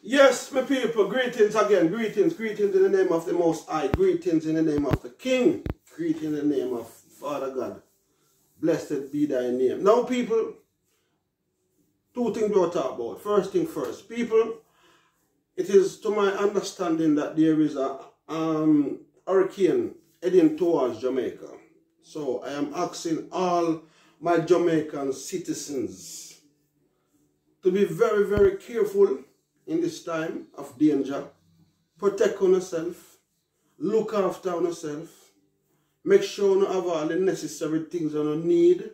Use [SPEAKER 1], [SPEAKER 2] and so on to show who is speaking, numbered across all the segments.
[SPEAKER 1] Yes, my people, greetings again. Greetings in the name of the Most High. Greetings in the name of the King. Greetings in the name of Father God. Blessed be thy name. Now, people, two things we'll talk about. First thing first. People, it is to my understanding that there is a hurricane heading towards Jamaica. So, I am asking all my Jamaican citizens to be very, very careful in this time of danger. Protect on yourself. Look after on yourself. Make sure you have all the necessary things you need.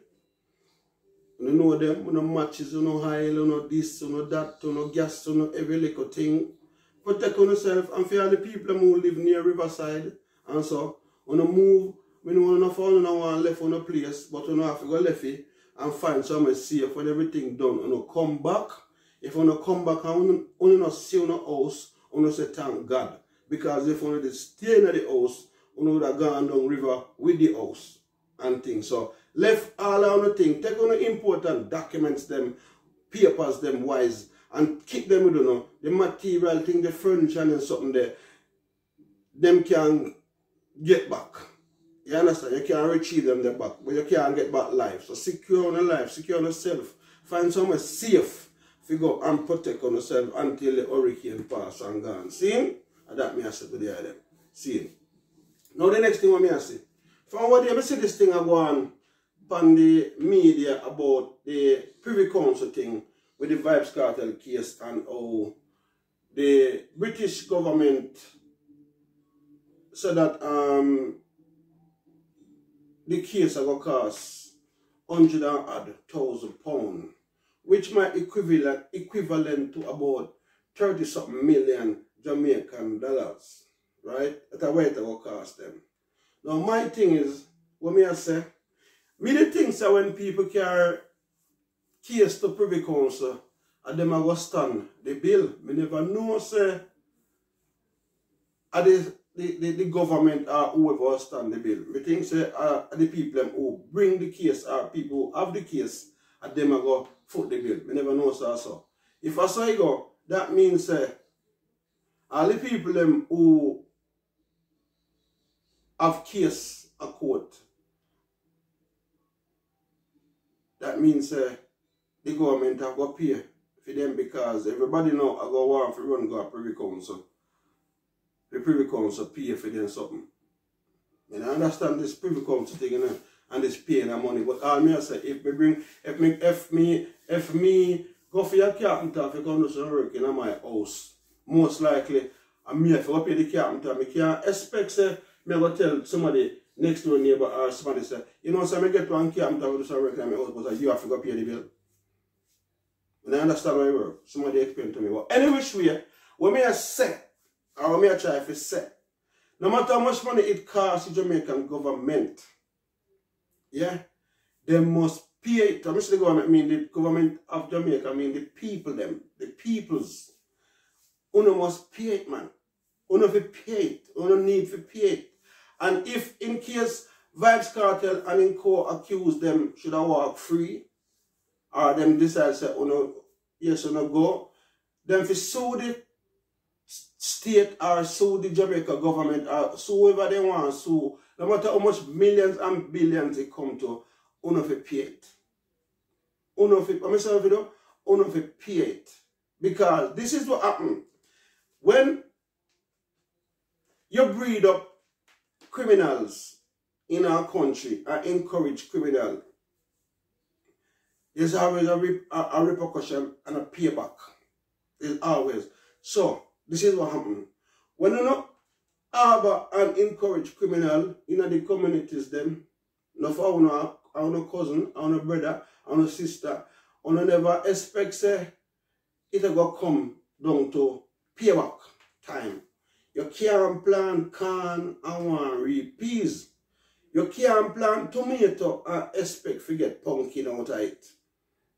[SPEAKER 1] You know them, you know matches, you know oil, you know this, you know that, you know gas, you know every little thing. Protect on yourself and for all the people who live near Riverside and so, you know move, when you know found no one left on a place, but you know have to go left it and find somewhere safe when everything done. You know come back. If you don't come back and you don't see your house, you say thank God. Because if you stay in the house, you would have gone down river with the house and things. So left all on the thing. Take on the important documents, them, papers, them wise, and keep them with you know, the material thing, the furniture and something there. Them can get back. You understand? You can retrieve them there back, but you can't get back life. So secure on your life, secure on yourself. Find somewhere safe. Go and protect on yourself until the hurricane pass and gone. See? And that me I say to the other. See? Now the next thing what me I say. From what you see this thing I go on the media about the Privy Council thing with the Vibes Cartel case and how the British government said that the case will cost £100,000. Which might equivalent to about 30-something million Jamaican dollars, right? That's what it will cost them. Now my thing is, what me I say, me the things that when people carry case to Privy Council and them are going to stand the bill, me never know say the government or whoever will stand the bill. Me think say the people who bring the case or people who have the case and them are going to foot the bill. I never know so. If I say go, that means all the people them who have case a court, that means the government have got pay for them because everybody know I go want to run go a Privy Council. The Privy Council pay for them something. And I understand this Privy Council thing, you know, and this paying the money. But all me I say, if me go for your carpenter if you come to some work in my house, most likely I'm me if I pay the carpenter, I can't expect say me go tell somebody next door neighbor or somebody say, you know, so I get one carpenter to do some work in my house, but you have to go pay the bill. And I understand how it works. Somebody explain to me. But any which way, when me I say, or when me I try to say, no matter how much money it costs the Jamaican government, yeah, they must pay it. I mean the government, I mean the government of Jamaica, I mean the people them, the peoples. Uno must pay it, man. Uno fi pay it. Uno need to pay it. And if in case Vibes Cartel and in court accuse them should have walk free, or them decide say uno yes uno go, them fi sue the state or sue the Jamaica government or sue whoever they want to sue, no matter how much millions and billions it come to, uno fi pay it. Uno fi, I myself you know, uno fi pay it. Because this is what happens. When you breed up criminals in our country and encourage criminals, there's always a repercussion and a payback. There's always. So, this is what happens. When you not harbor and encourage criminal in the communities, them, no for our cousin, our brother, our sister, you never expect say it will come down to payback time. You can't plant corn and want reap peas. You can't plant tomato and expect to get pumpkin out of it.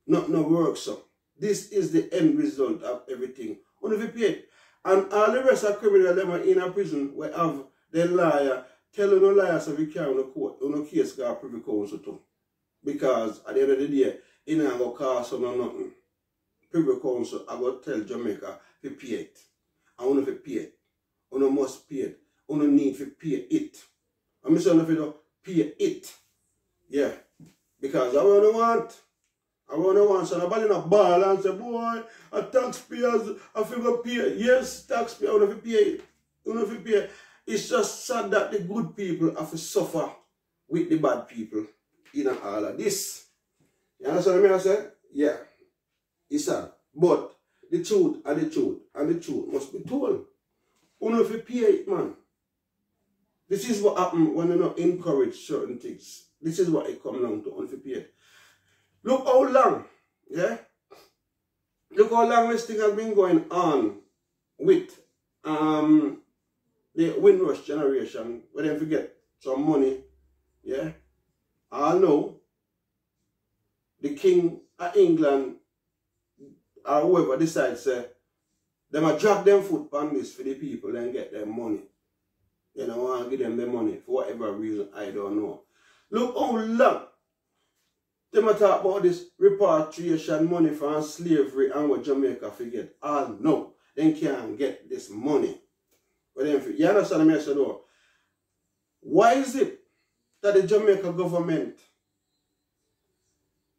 [SPEAKER 1] Not no work so. This is the end result of everything. Only if you pay it. And all the rest of criminals them are in a prison where have the liar telling no liars so we carry on the court, on the case got Privy Council too. Because at the end of the day, it ain't gonna cost no nothing. Privy Council, I go tell Jamaica to pay it. I want to pay it. You must pay it. You need to pay it. I'm saying if you pay it. Yeah. Because I want to want. So nobody not ball and say, boy, a taxpayers, I figure pay. Yes, taxpayers, you have to pay it. You have to pay. It's just sad that the good people have to suffer with the bad people in all of this. You understand what I say? Yeah. It's sad. But the truth and the truth and the truth must be told. You have to pay it, man. This is what happens when you don't encourage certain things. This is what it comes down to, you have to pay it. Look how long, yeah? Look how long this thing has been going on with the Windrush generation, where they forget some money, yeah? I know the King of England or whoever decides they might drag them foot on this for the people and get them money. They don't want to give them the money for whatever reason, I don't know. Look how long they might talk about this repatriation money from slavery and what Jamaica forget. All no, they can't get this money. But then, you understand me? I said, oh, why is it that the Jamaica government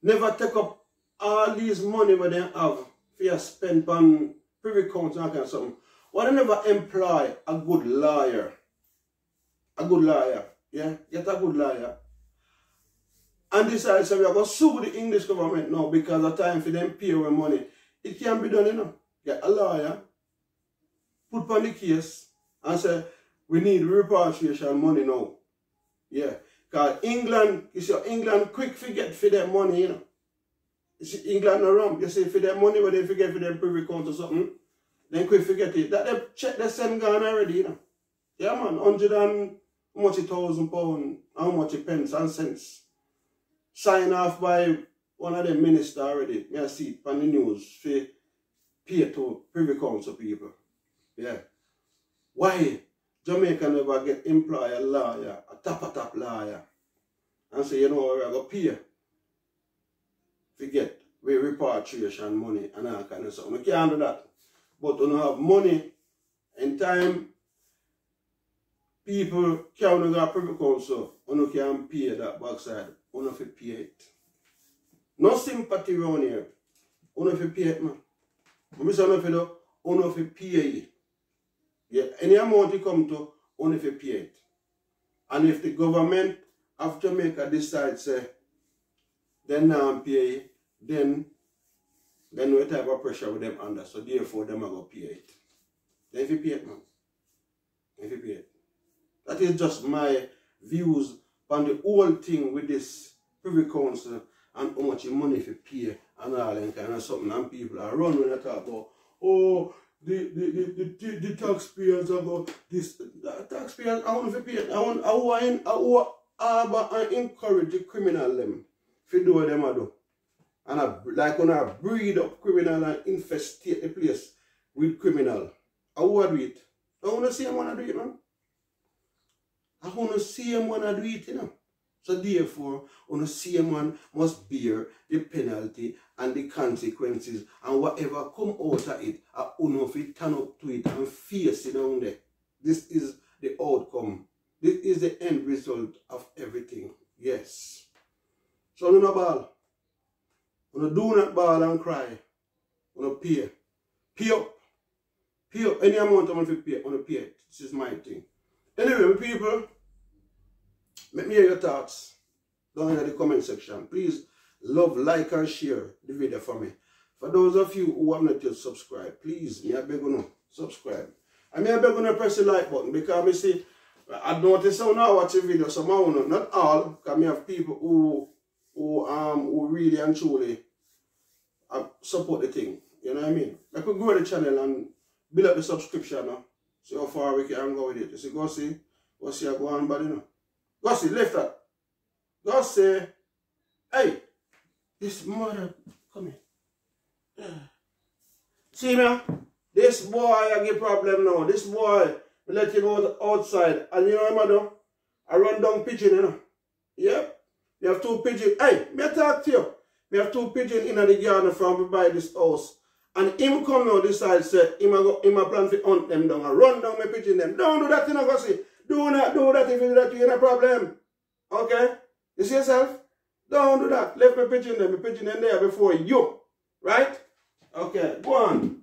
[SPEAKER 1] never take up all these money where they have for spend on Privy Council and something? Why they never employ a good lawyer? A good lawyer, yeah? Get a good lawyer. And decide, so we are going to sue the English government now because the time for them pay our money. It can be done, you know. Get a lawyer, put on the case, and say, we need repatriation money now. Yeah. Because England, you see, England quick forget for their money, you know. You see, England no wrong. You see, for their money, when they forget for their Privy Council or something, then quick forget it. That they check the send gone already, you know. Yeah, man, 100 and how much £1,000, how much pence and cents. Signed off by one of the ministers already. I see it on the news for pay to Privy Council people. Yeah. Why Jamaica never get employ a lawyer, a top lawyer, and say, you know, we're going to pay to get repatriation money and all kind of stuff. We can't do that. But when you have money in time, people can't go to Privy Council, you can pay that backside. You have to pay it. No sympathy around here. You have to pay it, man. You have to pay it. Yeah, any amount you come to, you have to pay it. And if the government of Jamaica decides they not pay it, then no type of pressure with them under. So therefore, them are going to pay it. Then if you pay it, man. If you pay it. That is just my views on the whole thing with this Privy Council and how much money if you pay and all that kind of something. And people are run when they talk about, oh, the taxpayers are going, this taxpayers, I want to pay it. I want to encourage the criminal them to do what them do. And like when I breed up criminal and infestate the place with criminal. I want to do it. I want to see them want to do it, man. I want to see him when I do it, you know. So therefore, on the same one must bear the penalty and the consequences and whatever come out of it, I want to turn up to it and face it down there. This is the outcome. This is the end result of everything. Yes. So no ball. Do not ball and cry. Pay. Pay up. Pay up. Any amount I want to pay, I want to pay it. This is my thing. Anyway, people, let me hear your thoughts down in the comment section. Please love, like, and share the video for me. For those of you who have not yet subscribed, please, I beg you to subscribe. And I beg you to press the like button because I see, I notice how now watch the video, so I not all, because I have people who really and truly support the thing. You know what I mean? I could grow the channel and build up the subscription now. See how far we can go with it. You see, go see I go on, but you know. Go see, lift up. Go say, hey, this mother, come here. See me? This boy, I get problem now. This boy, we let him go outside. And you know what I do? I run down pigeon, you know. Yep. You have 2 pigeons. Hey, me talk to you. We have 2 pigeons in the garden from we buy this house. And him come now decide say him a plan to hunt them down and run down my pigeon them. Don't do that, you know, go see. Do not do that. If you do that, you're in a problem. Okay? You see yourself? Don't do that. Left my pigeon them there before you. Right? Okay, go on.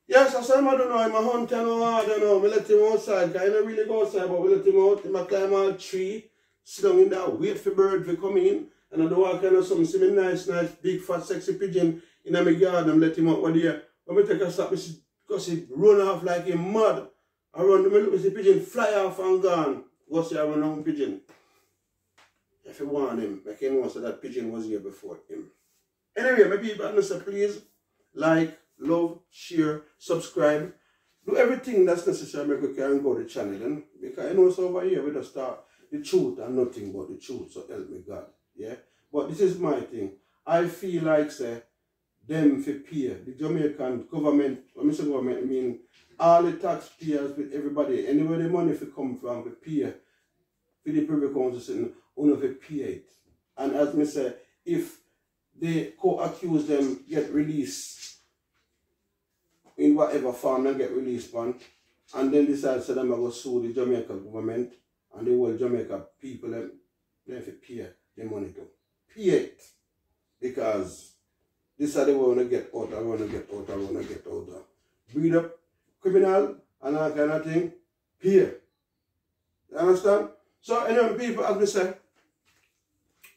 [SPEAKER 1] Yes, I said I don't know, I'm a hunter, I don't know. We let him outside, because I don't really go outside, but we let him out. He might climb all tree, sit down in there, wait for bird to come in. And I do all kind of something, see me nice, big, fat, sexy pigeon in my garden, and let him out one day. When we take a stop, because he run off like a mud. I run the middle, the pigeon fly off and gone. Go see I run on pigeon. If you want him, make him know so that pigeon was here before him. Anyway, my people, I say please like, love, share, subscribe. Do everything that's necessary make we can go to the channel. Then, because I know it's over here we just start the truth and nothing but the truth. So help me God. Yeah. But this is my thing. I feel like say them for pay. The Jamaican government, when I say government, I mean all the taxpayers with everybody, anywhere the money for come from for pay. For the Privy Council saying only for pay it. And as me say, if they co-accuse them get released in whatever form and get released on, and then decide to them go sue the Jamaica government and the whole Jamaica people them have to pay the money to. Pay it. Because this is the way we want to get out, I want to get out, I want to get out. Breed up criminal and that kind of thing. Pay. You understand? So anyway, people, as we say,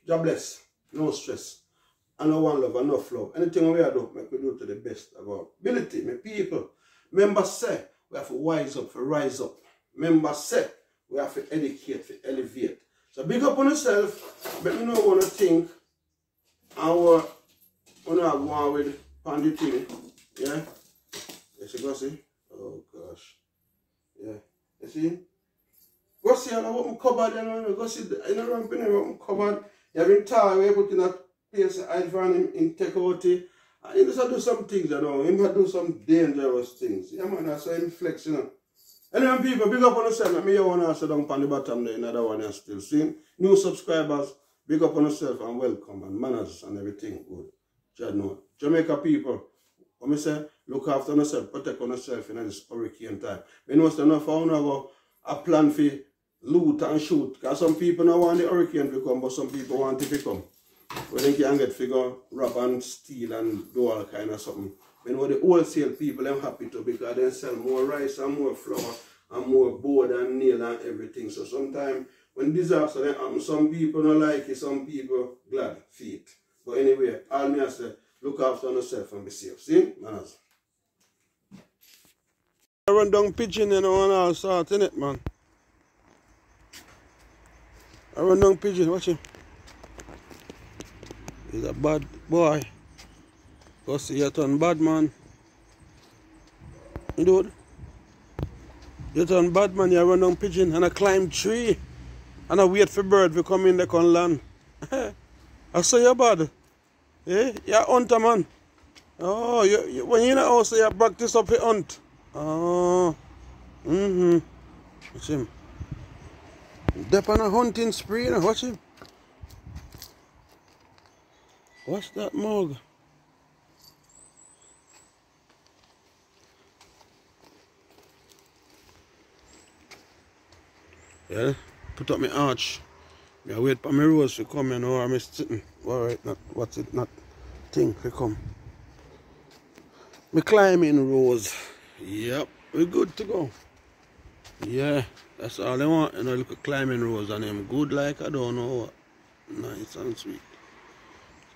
[SPEAKER 1] God bless. No stress. And no one love, enough love. Anything we do, make we do to the best of our ability. My people, members say we have to wise up, to rise up. Members say we have to educate, to elevate. So big up on yourself. Let me know what you think. And what you go on with on the thing. Yeah? You go see? Oh gosh. Yeah. You see? Go see I open cupboard, you know. Go see I know I'm putting open cupboard. You have been tired, we put in that place I found him in take out it. And he just do some things, you know. He might do some dangerous things. Yeah man, that's why him flex, you know. Anyway, people, big up on yourself. Let me hear one answer down on the bottom there. Another one you're still seeing. New subscribers, big up on yourself and welcome and manners and everything good. You know. Jamaica people, when I say look after yourself, protect on yourself in this hurricane time. We know it's enough for go a plan for loot and shoot. Because some people don't want the hurricane to come, but some people want it to come. When they can get figure rob and steal and do all kind of something. You know the wholesale people I'm happy to because they sell more rice and more flour and more board and nail and everything. So sometimes when disaster happens, some people don't like it, some people glad for it. But anyway, all me I say, look after yourself and be safe. See? Manners. I run down pigeon, you know, and all sorts in it, man. I run down pigeon, watch him. He's a bad boy. Go see you turn bad, man. You do it? You turn bad, man. You run down pigeon and I climb tree. And I wait for bird to come in they can land. I say you're bad. Eh? You're a hunter, man. Oh, when you're in the house, you practice up a hunt. Oh. Watch him. Dep on a hunting spree, you know. Watch him. What's that mug? Yeah, put up my arch. I wait for my rose to come, you know, or I'm sitting. Alright, not what's it not thing to come. Me climbing rose. Yep, we're good to go. Yeah, that's all I want, you know, look at climbing rose and them good like I don't know what. Nice and sweet.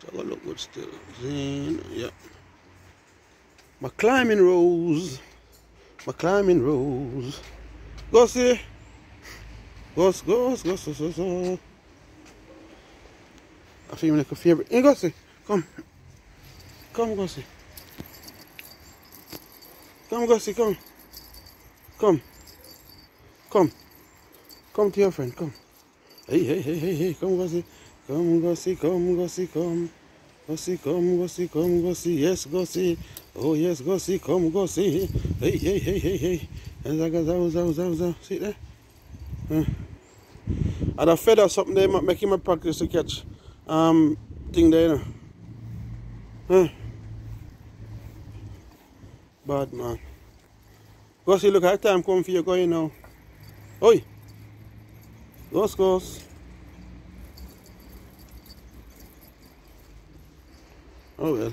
[SPEAKER 1] So I look good still. Zine, yep. My climbing rose. My climbing rose. Go see. Go. I feel like a favorite. Hey, go see. Come, go see. Come, go see. Come. Come to your friend. Come. Hey. Come, go see. Come, go see. Yes, go see. Oh, yes, go see. Come, go see. Hey. And I see there? And a feather something there make him a practice to catch thing there, you know. Bad man. Go see, look at time come for you going now. Oi! Goes. Oh well.